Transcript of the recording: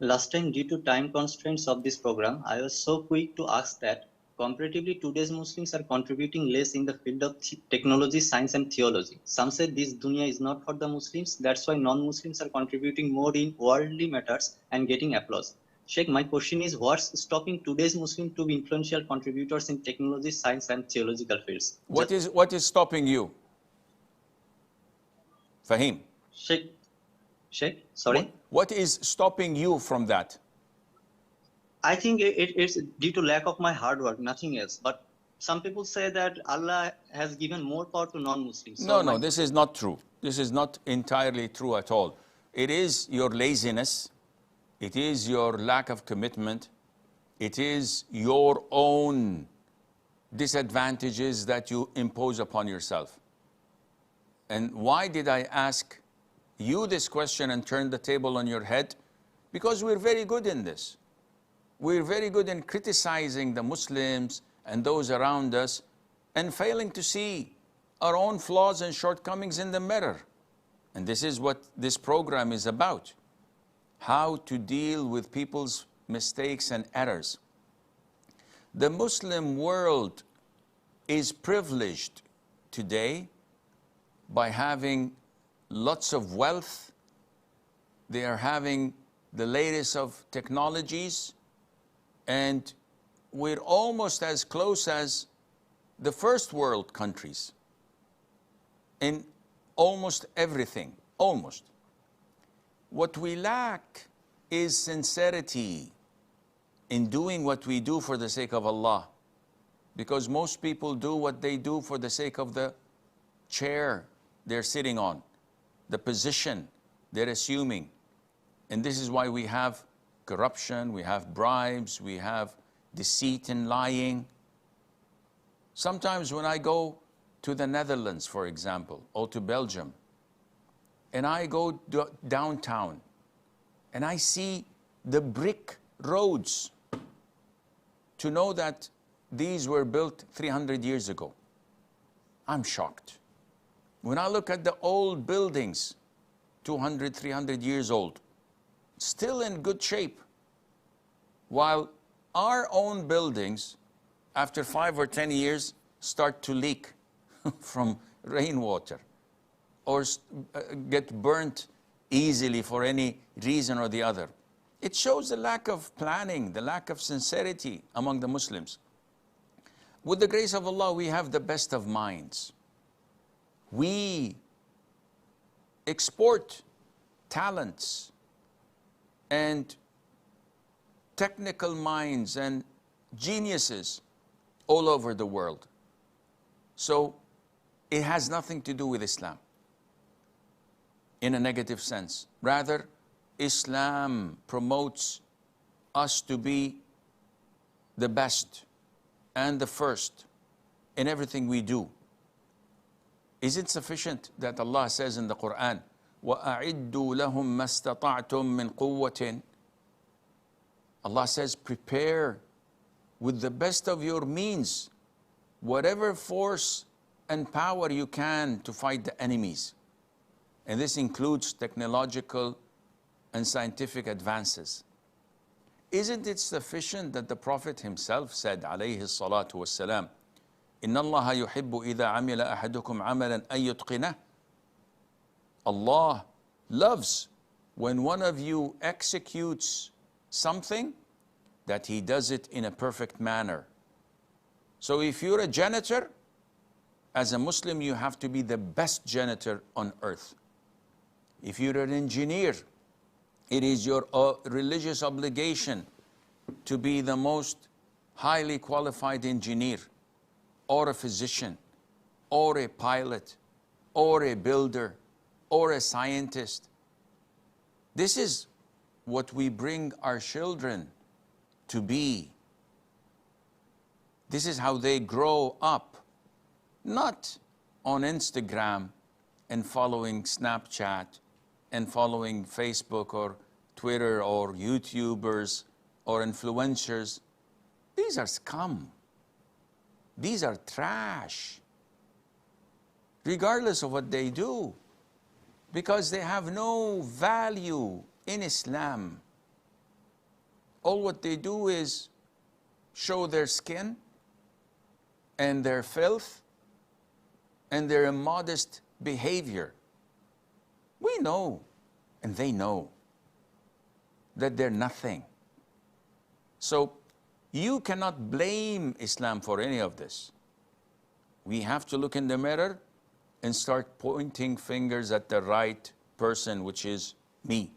Last time, due to time constraints of this program, I was so quick to ask that comparatively today's Muslims are contributing less in the field of technology, science, and theology. Some say this dunya is not for the Muslims, that's why non Muslims are contributing more in worldly matters and getting applause. Sheikh, my question is what's stopping today's Muslims to be influential contributors in technology, science, and theological fields? What is stopping you, Fahim? Sheikh, What, sorry. what is stopping you from that? I think it's due to lack of my hard work, nothing else. But some people say that Allah has given more power to non-Muslims. So No, my no, this is not true. This is not entirely true at all. It is your laziness. It is your lack of commitment. It is your own disadvantages that you impose upon yourself. And why did I ask you this question and turn the table on your head? Because we're very good in this. We're very good in criticizing the Muslims and those around us and failing to see our own flaws and shortcomings in the mirror. And this is what this program is about. How to deal with people's mistakes and errors. The Muslim world is privileged today by having lots of wealth. They are having the latest of technologies, and we're almost as close as the first world countries in almost everything, almost. What we lack is sincerity in doing what we do for the sake of Allah. Because most people do what they do for the sake of the chair they're sitting on, the position they're assuming. And this is why we have corruption, we have bribes, we have deceit and lying. Sometimes when I go to the Netherlands, for example, or to Belgium, and I go downtown, and I see the brick roads, to know that these were built 300 years ago, I'm shocked. When I look at the old buildings, 200, 300 years old, still in good shape, while our own buildings, after 5 or 10 years, start to leak from rainwater or get burnt easily for any reason or the other. It shows the lack of planning, the lack of sincerity among the Muslims. With the grace of Allah, we have the best of minds. We export talents and technical minds and geniuses all over the world. So it has nothing to do with Islam in a negative sense. Rather, Islam promotes us to be the best and the first in everything we do. Is it sufficient that Allah says in the Quran, وَأَعِدُّوا لَهُم مَّا اسْتَطَعْتُم مِّن قُوَّةٍ? Allah says, prepare with the best of your means, whatever force and power you can to fight the enemies. And this includes technological and scientific advances. Isn't it sufficient that the Prophet himself said, alayhi salatu wassalam, إِنَّ اللَّهَ يُحِبُّ إِذَا عَمِلَ أَحَدُكُمْ عَمَلًا أَن يُتْقِنَهُ? Allah loves when one of you executes something that he does it in a perfect manner. So if you're a janitor, as a Muslim, you have to be the best janitor on earth. If you're an engineer, it is your religious obligation to be the most highly qualified engineer, or a physician, or a pilot, or a builder, or a scientist. This is what we bring our children to be. This is how they grow up, not on Instagram and following Snapchat and following Facebook or Twitter or YouTubers or influencers. These are scum. These are trash, regardless of what they do, because they have no value in Islam. all what they do is show their skin and their filth and their immodest behavior. We know, and they know, that they're nothing. So you cannot blame Islam for any of this. We have to look in the mirror and start pointing fingers at the right person, which is me.